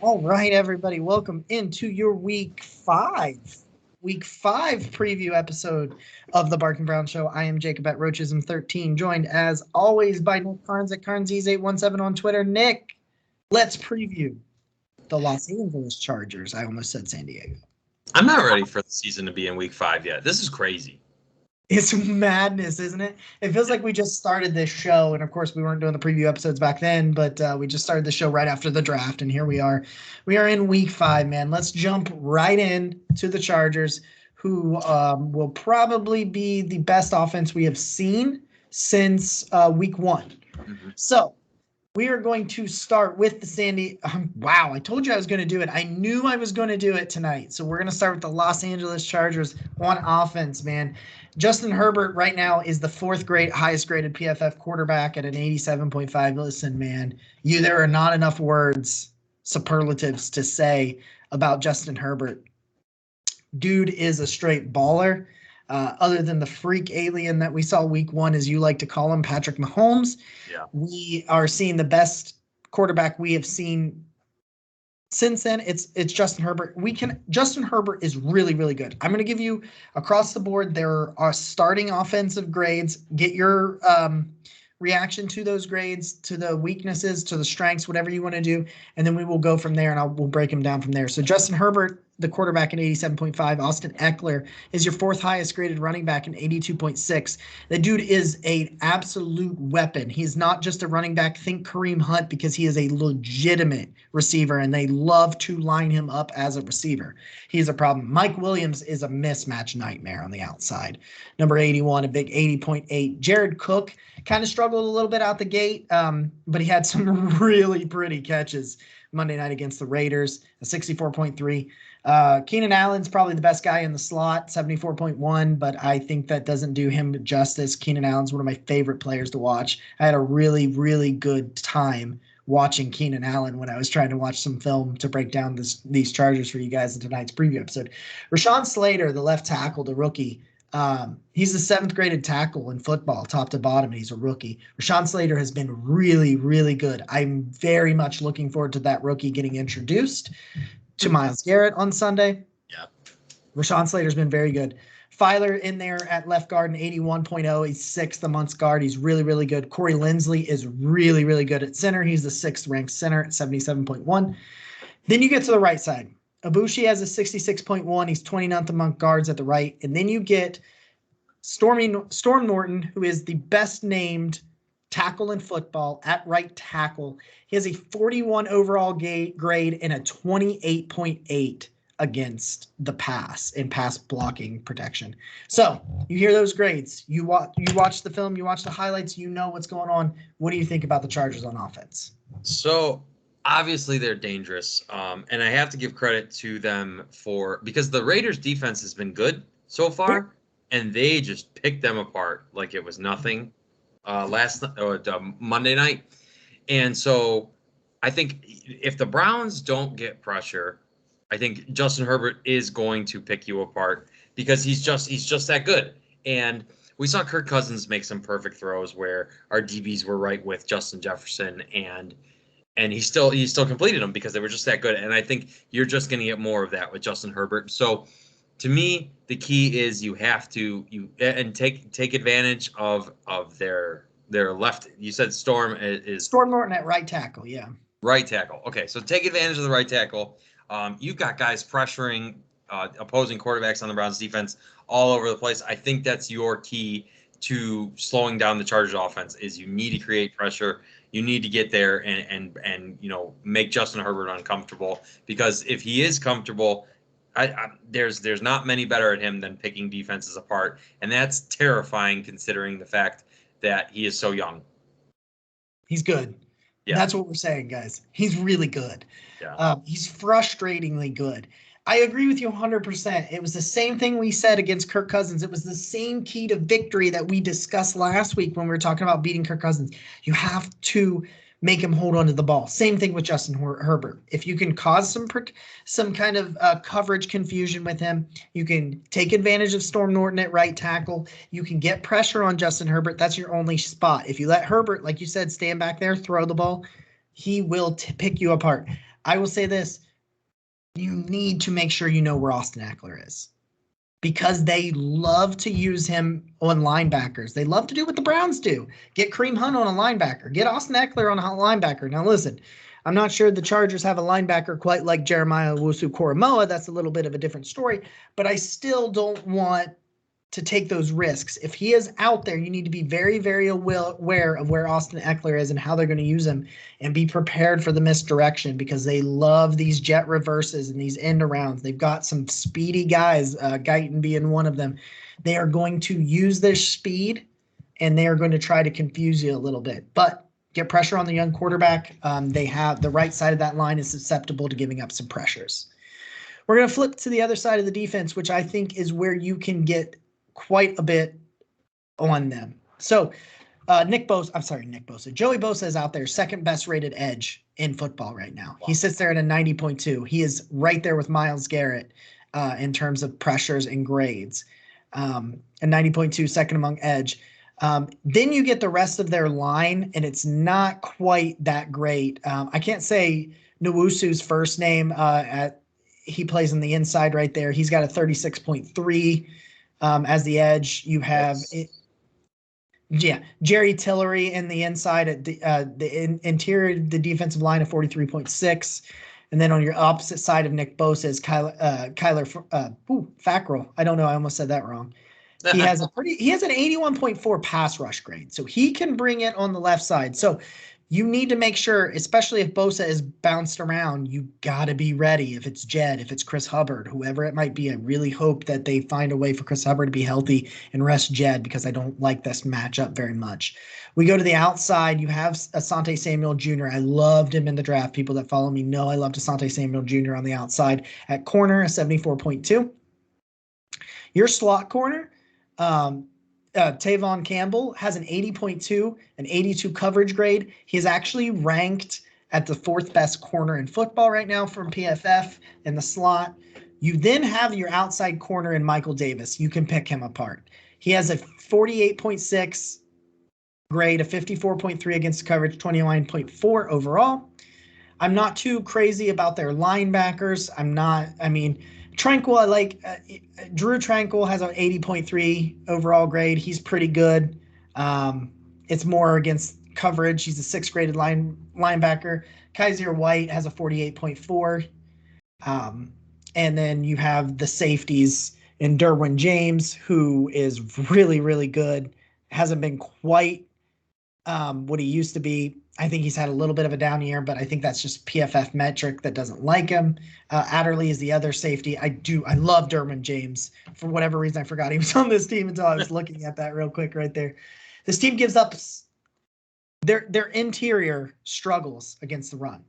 All right, everybody, welcome into your week five preview episode of the Bark and Brown Show. I am Jacob at Roachism13, joined as always by Nick Carnes at Carnesies817 on Twitter. Nick, let's preview the Los Angeles Chargers. I almost said San Diego. I'm not ready for the season to be in week 5 yet. This is crazy. It's madness, isn't it? It feels like we just started this show, and of course we weren't doing the preview episodes back then, but we just started the show right after the draft, and here we are. We are in week 5, man. Let's jump right in to the Chargers, who will probably be the best offense we have seen since week 1. Mm-hmm. So we are going to start with the wow, I told you I was going to do it. I knew I was going to do it tonight. So we're going to start with the Los Angeles Chargers on offense, man. Justin Herbert right now is the highest graded PFF quarterback at an 87.5. Listen, man, there are not enough superlatives to say about Justin Herbert. Dude is a straight baller. Other than the freak alien that we saw week 1, as you like to call him, Patrick Mahomes. Yeah. We are seeing the best quarterback we have seen since then. It's Justin Herbert. Justin Herbert is really, really good. I'm going to give you across the board. There are starting offensive grades. Get your reaction to those grades, to the weaknesses, to the strengths, whatever you want to do, and then we will go from there, and we'll break them down from there. So Justin Herbert, the quarterback at 87.5. Austin Eckler is your 4th highest graded running back at 82.6. The dude is an absolute weapon. He's not just a running back. Think Kareem Hunt, because he is a legitimate receiver, and they love to line him up as a receiver. He's a problem. Mike Williams is a mismatch nightmare on the outside. Number 81, a big 80.8. Jared Cook kind of struggled a little bit out the gate, but he had some really pretty catches Monday night against the Raiders, a 64.3. Keenan Allen's probably the best guy in the slot, 74.1, but I think that doesn't do him justice. Keenan Allen's one of my favorite players to watch. I had a really, really good time watching Keenan Allen when I was trying to watch some film to break down these Chargers for you guys in tonight's preview episode. Rashaan Slater, the left tackle, the rookie, he's the 7th graded tackle in football, top to bottom, and he's a rookie. Rashaan Slater has been really, really good. I'm very much looking forward to that rookie getting introduced to Myles Garrett on Sunday. Yeah. Rashaan Slater's been very good. Filer in there at left guard, an 81.0. He's 6th amongst guard. He's really, really good. Corey Linsley is really, really good at center. He's the 6th ranked center at 77.1. Then you get to the right side. Ibushi has a 66.1. He's 29th among guards at the right. And then you get Storm Norton, who is the best named tackle in football at right tackle. He has a 41 overall grade and a 28.8 against the pass in pass blocking protection. So you hear those grades. You watch the film. You watch the highlights. You know what's going on. What do you think about the Chargers on offense? So obviously they're dangerous, and I have to give credit to them because the Raiders' defense has been good so far, and they just picked them apart like it was nothing Monday night. And so I think if the Browns don't get pressure, I think Justin Herbert is going to pick you apart because he's just that good. And we saw Kirk Cousins make some perfect throws where our DBs were right with Justin Jefferson, and he still completed them because they were just that good. And I think you're just going to get more of that with Justin Herbert. So to me, the key is you have to take advantage of their left. You said Storm Norton at right tackle, yeah. Right tackle. Okay, so take advantage of the right tackle. You've got guys pressuring opposing quarterbacks on the Browns defense all over the place. I think that's your key to slowing down the Chargers offense. Is you need to create pressure. You need to get there and make Justin Herbert uncomfortable, because if he is comfortable, there's not many better at him than picking defenses apart, and that's terrifying considering the fact that he is so young. He's good. Yeah. That's what we're saying, guys. He's really good. Yeah. He's frustratingly good. I agree with you 100%. It was the same thing we said against Kirk Cousins. It was the same key to victory that we discussed last week when we were talking about beating Kirk Cousins. You have to make him hold on to the ball. Same thing with Justin Herbert. If you can cause some kind of coverage confusion with him, you can take advantage of Storm Norton at right tackle. You can get pressure on Justin Herbert. That's your only spot. If you let Herbert, like you said, stand back there, throw the ball, he will pick you apart. I will say this. You need to make sure you know where Austin Eckler is, because they love to use him on linebackers. They love to do what the Browns do. Get Kareem Hunt on a linebacker. Get Austin Eckler on a linebacker. Now, listen, I'm not sure the Chargers have a linebacker quite like Jeremiah Owusu-Koramoah. That's a little bit of a different story, but I still don't want to take those risks. If he is out there, you need to be very, very aware of where Austin Eckler is and how they're going to use him, and be prepared for the misdirection, because they love these jet reverses and these end arounds. They've got some speedy guys, Guyton being one of them. They are going to use their speed, and they are going to try to confuse you a little bit. But get pressure on the young quarterback. They have the right side of that line is susceptible to giving up some pressures. We're going to flip to the other side of the defense, which I think is where you can get quite a bit on them. So Joey Bosa is out there, second best rated edge in football right now. Wow. He sits there at a 90.2. He is right there with Myles Garrett in terms of pressures and grades. A 90.2, second among edge. Then you get the rest of their line, and it's not quite that great. I can't say Nwusu's first name. He plays on the inside right there. He's got a 36.3. As the edge. You have Jerry Tillery in the inside at the interior, the defensive line of 43.6, and then on your opposite side of Nick Bosa is Kyler Fackrell. I don't know, I almost said that wrong. He has an 81.4 pass rush grade, so he can bring it on the left side. So you need to make sure, especially if Bosa is bounced around, you got to be ready. If it's Jed, if it's Chris Hubbard, whoever it might be, I really hope that they find a way for Chris Hubbard to be healthy and rest Jed, because I don't like this matchup very much. We go to the outside. You have Asante Samuel Jr. I loved him in the draft. People that follow me know I loved Asante Samuel Jr. on the outside. At corner, a 74.2. Your slot corner, Tavon Campbell has an 80.2, an 82 coverage grade. He's actually ranked at the fourth best corner in football right now from PFF in the slot. You then have your outside corner in Michael Davis. You can pick him apart. He has a 48.6 grade, a 54.3 against coverage, 29.4 overall. I'm not too crazy about their linebackers. Tranquil, I like Drew Tranquil has an 80.3 overall grade. He's pretty good. It's more against coverage. He's a sixth graded linebacker. Kaiser White has a 48.4. And then you have the safeties in Derwen James, who is really, really good. Hasn't been quite what he used to be. I think he's had a little bit of a down year, but I think that's just PFF metric that doesn't like him. Adderley is the other safety. I love Derwen James. For whatever reason, I forgot he was on this team until I was looking at that real quick right there. This team gives up their interior struggles against the run.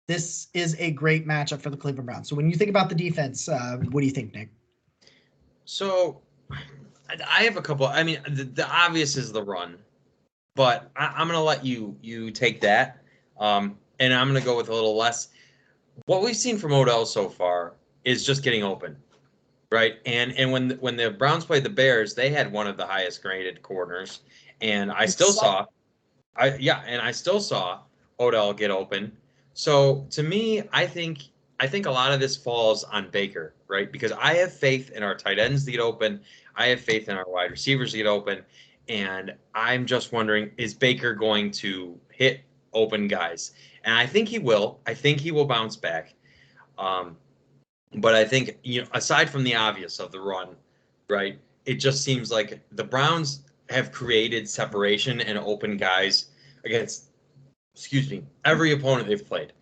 This is a great matchup for the Cleveland Browns. So when you think about the defense, what do you think, Nick? So I have a couple. The obvious is the run. But I'm going to let you take that, and I'm going to go with a little less. What we've seen from Odell so far is just getting open, right? And when the Browns played the Bears, they had one of the highest graded corners, and I still saw Odell get open. So to me, I think a lot of this falls on Baker, right? Because I have faith in our tight ends to get open. I have faith in our wide receivers to get open. And I'm just wondering, is Baker going to hit open guys? And I think he will. I think he will bounce back. But I think, aside from the obvious of the run, right, it just seems like the Browns have created separation and open guys against, every opponent they've played.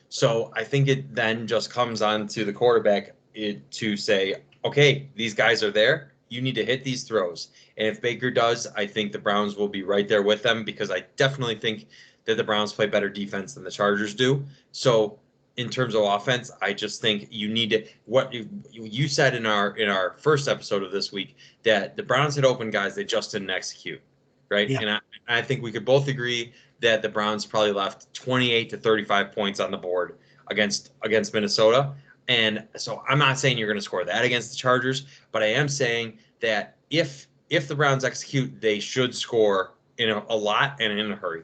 So I think it then just comes on to the quarterback to say, okay, these guys are there. You need to hit these throws. And if Baker does, I think the Browns will be right there with them, because I definitely think that the Browns play better defense than the Chargers do. So in terms of offense, I just think you need to, what you said in our first episode of this week, that the Browns had open guys, they just didn't execute, right? Yeah. And I think we could both agree that the Browns probably left 28 to 35 points on the board against Minnesota. And so I'm not saying you're going to score that against the Chargers, but I am saying that if the Browns execute, they should score in a lot and in a hurry.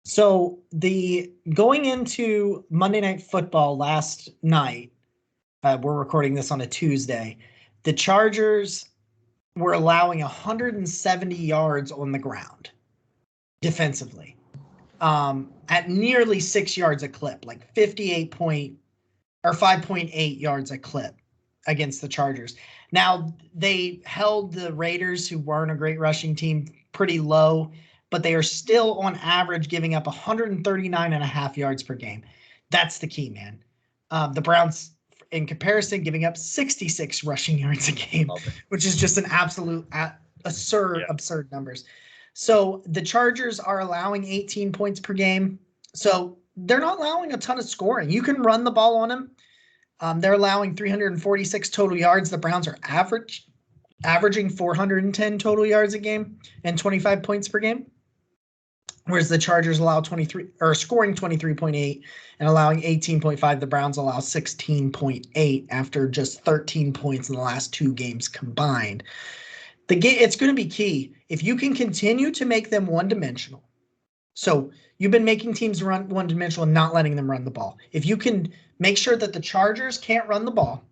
So going into Monday Night Football last night, we're recording this on a Tuesday. The Chargers were allowing 170 yards on the ground defensively, at nearly 6 yards a clip, like 5.8 yards a clip against the Chargers. Now, they held the Raiders, who weren't a great rushing team, pretty low, but they are still on average giving up 139.5 yards per game. That's the key, man. The Browns, in comparison, giving up 66 rushing yards a game, which is just an absolute absurd numbers. So the Chargers are allowing 18 points per game. So they're not allowing a ton of scoring. You can run the ball on them. They're allowing 346 total yards. The Browns are averaging 410 total yards a game and 25 points per game. Whereas the Chargers allow scoring 23.8 and allowing 18.5. The Browns allow 16.8 after just 13 points in the last 2 games combined. It's going to be key if you can continue to make them one-dimensional. So you've been making teams run one-dimensional and not letting them run the ball. If you can make sure that the Chargers can't run the ball,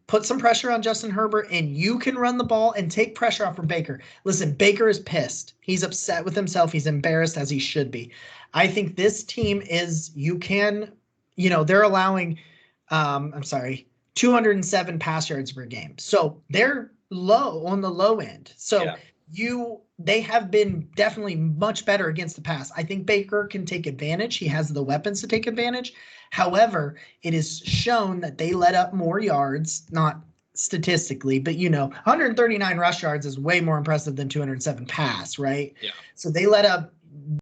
put some pressure on Justin Herbert, and you can run the ball and take pressure off from Baker. Listen, Baker is pissed. He's upset with himself. He's embarrassed, as he should be. I think this team they're allowing, 207 pass yards per game. So they're low on the low end. So they have been definitely much better against the pass. I think Baker can take advantage. He has the weapons to take advantage. However, it is shown that they let up more yards, not statistically, but 139 rush yards is way more impressive than 207 pass, right? Yeah. So they let up,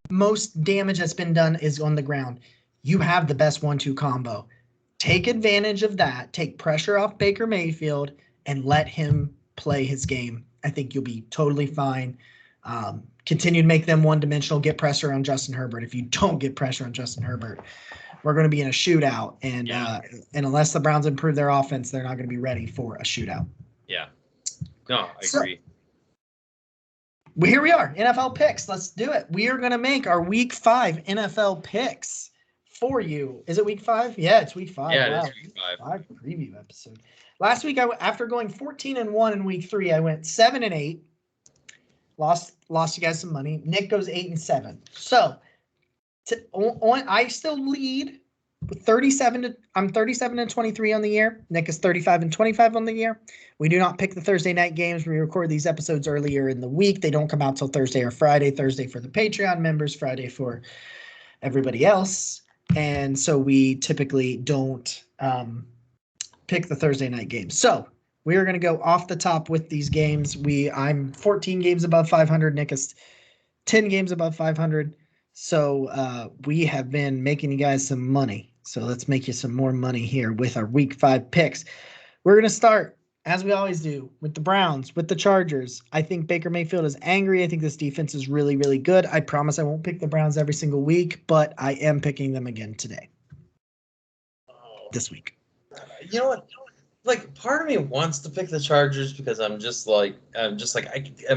most damage that's been done is on the ground. You have the best 1-2 combo. Take advantage of that. Take pressure off Baker Mayfield and let him play his game. I think you'll be totally fine. Continue to make them one-dimensional. Get pressure on Justin Herbert. If you don't get pressure on Justin Herbert, we're going to be in a shootout. And unless the Browns improve their offense, they're not going to be ready for a shootout. Yeah. No, I agree. Well, here we are. NFL picks. Let's do it. We are going to make our Week 5 NFL picks for you. Is it Week 5? Yeah, it's Week 5. Yeah, it is Week 5. Preview episode. Last week, after going 14-1 in Week 3, I went 7-8. Lost you guys some money. Nick goes 8-7. So I still lead with 37. I'm 37-23 on the year. Nick is 35-25 on the year. We do not pick the Thursday night games. We record these episodes earlier in the week. They don't come out till Thursday or Friday. Thursday for the Patreon members, Friday for everybody else. And so we typically don't pick the Thursday night games. So we are going to go off the top with these games. I'm 14 games above 500. Nick is 10 games above 500. So we have been making you guys some money. So let's make you some more money here with our Week 5 picks. We're going to start, as we always do, with the Browns, with the Chargers. I think Baker Mayfield is angry. I think this defense is really, really good. I promise I won't pick the Browns every single week, but I am picking them again today. This week. You know what? Like, part of me wants to pick the Chargers because am I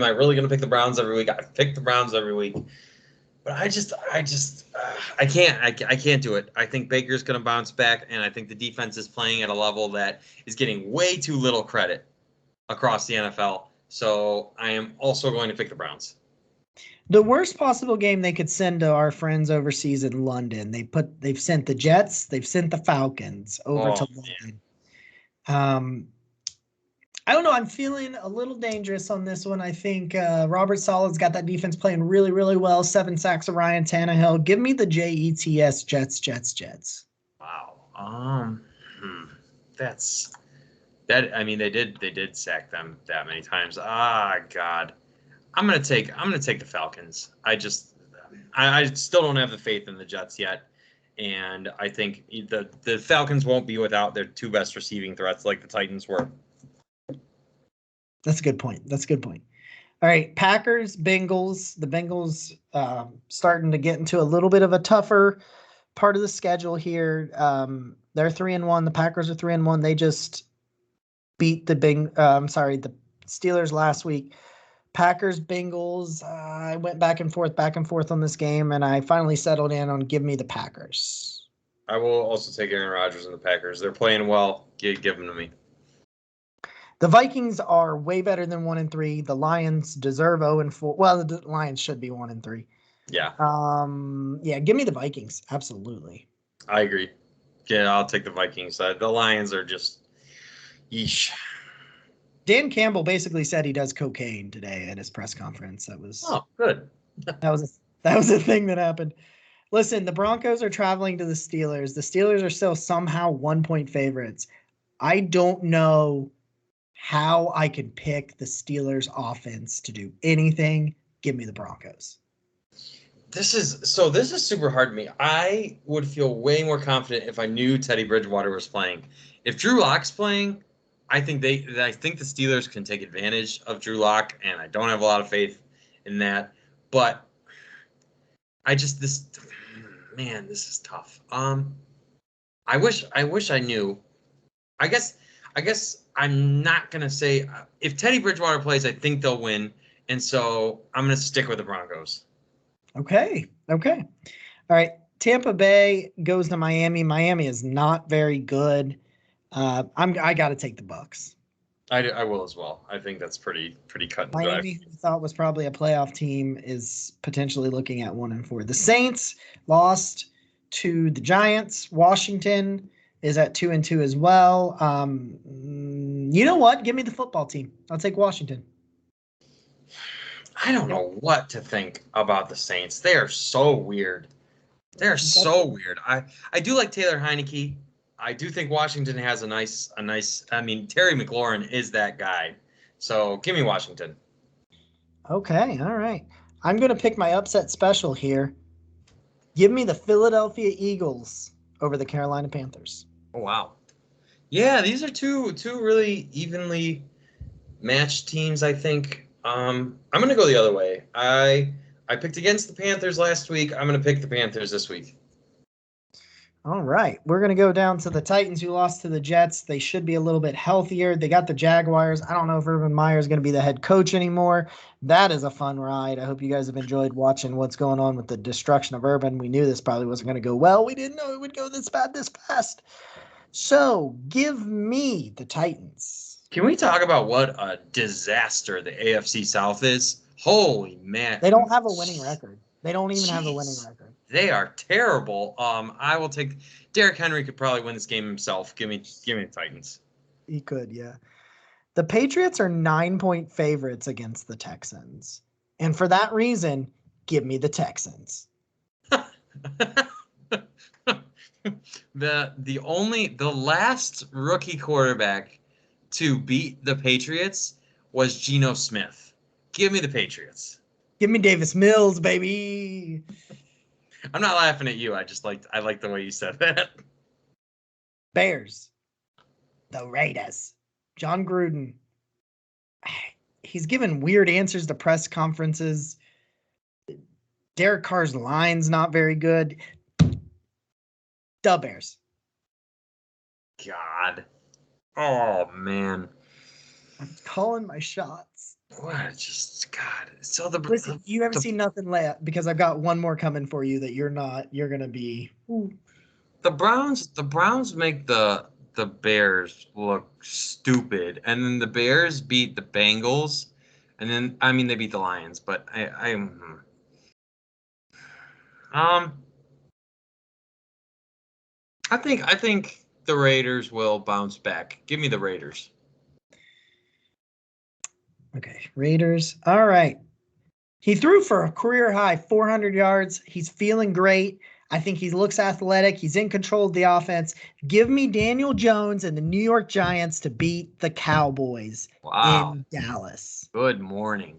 really going to pick the Browns every week? I pick the Browns every week. But I can't do it. I think Baker's going to bounce back, and I think the defense is playing at a level that is getting way too little credit across the NFL. So I am also going to pick the Browns. The worst possible game they could send to our friends overseas in London. They've sent the Jets, they've sent the Falcons over to London. I don't know. I'm feeling a little dangerous on this one. I think Robert Sala's got that defense playing really, really well. 7 sacks of Ryan Tannehill. Give me the Jets, Jets. Wow. That's that. I mean, they did sack them that many times. God. I'm gonna take the Falcons. I still don't have the faith in the Jets yet, and I think the Falcons won't be without their 2 best receiving threats like the Titans were. That's a good point. All right, Packers, Bengals. The Bengals starting to get into a little bit of a tougher part of the schedule here. They're 3-1. The Packers are 3-1. They just beat the Steelers last week. Packers, Bengals. I went back and forth on this game, and I finally settled in on give me the Packers. I will also take Aaron Rodgers and the Packers. They're playing well. Give them to me. The Vikings are way better than 1-3. The Lions deserve 0-4. Well, the Lions should be 1-3. Yeah. Yeah, give me the Vikings. Absolutely. I agree. Yeah, I'll take the Vikings. The Lions are just yeesh. Dan Campbell basically said he does cocaine today at his press conference. That was good. that was a thing that happened. Listen, the Broncos are traveling to the Steelers. The Steelers are still somehow 1-point favorites. I don't know how I can pick the Steelers offense to do anything. Give me the Broncos. This is super hard to me. I would feel way more confident if I knew Teddy Bridgewater was playing. If Drew Lock's playing, I think the Steelers can take advantage of Drew Lock, and I don't have a lot of faith in that. But this is tough. I wish I knew. I guess I'm not gonna say if Teddy Bridgewater plays, I think they'll win, and so I'm gonna stick with the Broncos. Okay. All right. Tampa Bay goes to Miami. Miami is not very good. I got to take the Bucs. I will as well. I think that's pretty cut and dry. Miami, who we thought was probably a playoff team, is potentially looking at 1-4. The Saints lost to the Giants. Washington is at 2-2 as well. You know what? Give me the football team. I'll take Washington. I don't know what to think about the Saints. They are so weird. They're so weird. I do like Taylor Heineke. I do think Washington has a nice. I mean, Terry McLaurin is that guy. So give me Washington. Okay, all right. I'm going to pick my upset special here. Give me the Philadelphia Eagles over the Carolina Panthers. Oh wow. Yeah, these are two really evenly matched teams, I think. I'm going to go the other way. I picked against the Panthers last week. I'm going to pick the Panthers this week. All right. We're going to go down to the Titans, who lost to the Jets. They should be a little bit healthier. They got the Jaguars. I don't know if Urban Meyer is going to be the head coach anymore. That is a fun ride. I hope you guys have enjoyed watching what's going on with the destruction of Urban. We knew this probably wasn't going to go well. We didn't know it would go this bad this fast. So give me the Titans. Can we talk about what a disaster the AFC South is? Holy man. They don't have a winning record. They don't even have a winning record. They are terrible. I will take Derrick Henry could probably win this game himself. Give me the Titans. He could, yeah. The Patriots are 9-point favorites against the Texans. And for that reason, give me the Texans. The last rookie quarterback to beat the Patriots was Geno Smith. Give me the Patriots. Give me Davis Mills, baby. I'm not laughing at you. I like the way you said that. Bears. The Raiders. John Gruden. He's given weird answers to press conferences. Derek Carr's line's not very good. The Bears. God. Oh, man. I'm calling my shots. What? Just God. So Listen, you haven't seen nothing left because I've got one more coming for you that you're gonna be. Ooh. The Browns make the Bears look stupid, and then the Bears beat the Bengals, and then they beat the Lions, but I think the Raiders will bounce back. Give me the Raiders. Okay, Raiders. All right. He threw for a career high 400 yards. He's feeling great. I think he looks athletic. He's in control of the offense. Give me Daniel Jones and the New York Giants to beat the Cowboys in Dallas. Good morning.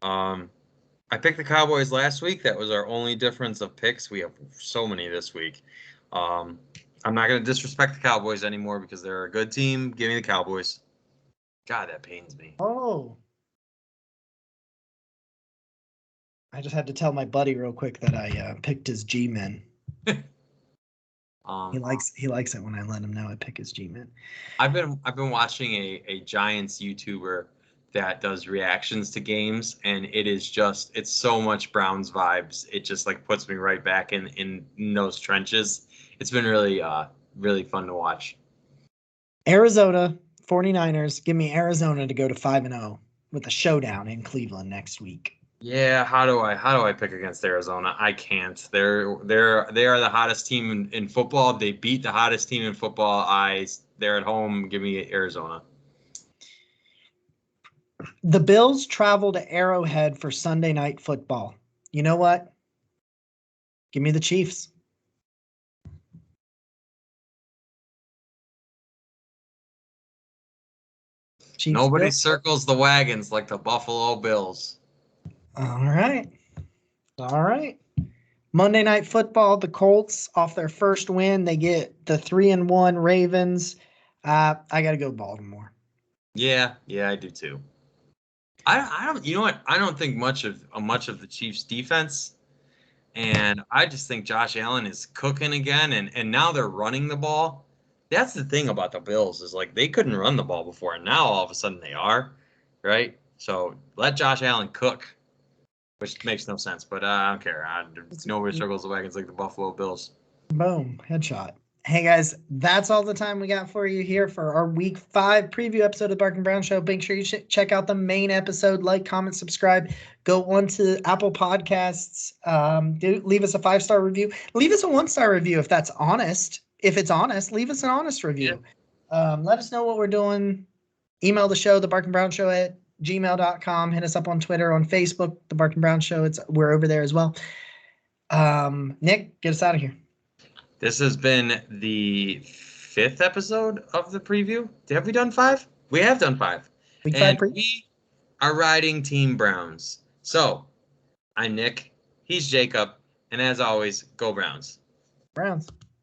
I picked the Cowboys last week. That was our only difference of picks. We have so many this week. I'm not going to disrespect the Cowboys anymore because they're a good team. Give me the Cowboys. God, that pains me. Oh. I just had to tell my buddy real quick that I picked his G-men. He likes it when I let him know I pick his G-men. I've been watching a Giants YouTuber that does reactions to games, and it's so much Browns vibes. It just like puts me right back in those trenches. It's been really fun to watch. Arizona 49ers, give me Arizona to go to 5-0 with a showdown in Cleveland next week. Yeah, how do I pick against Arizona? I can't. They are the hottest team in football. They beat the hottest team in football. They're at home. Give me Arizona. The Bills travel to Arrowhead for Sunday Night Football. You know what? Give me the Chiefs. Chiefs. Nobody Bills. circles the wagons like the Buffalo Bills. All right. Monday Night Football, the Colts off their first win. They get the 3-1 Ravens. I got to go Baltimore. Yeah, I do too. I don't. You know what? I don't think much of the Chiefs' defense, and I just think Josh Allen is cooking again, and now they're running the ball. That's the thing about the Bills is like they couldn't run the ball before, and now all of a sudden they are, right? So let Josh Allen cook, which makes no sense, but I don't care. Nobody circles the wagons like the Buffalo Bills. Boom, headshot. Hey guys, that's all the time we got for you here for our week 5 preview episode of the Bark and Brown Show. Make sure you check out the main episode, like, comment, subscribe, go on to Apple Podcasts, leave us a 5-star review, leave us a 1-star review if that's honest. If it's honest, leave us an honest review. Yeah. Let us know what we're doing. Email the show, the Bark and Brown Show at gmail.com. Hit us up on Twitter, on Facebook, the Bark and Brown Show. We're over there as well. Nick, get us out of here. This has been the 5th episode of the preview. Have we done 5? We have done 5. Week and 5 we are riding Team Browns. So, I'm Nick. He's Jacob. And as always, go Browns. Browns.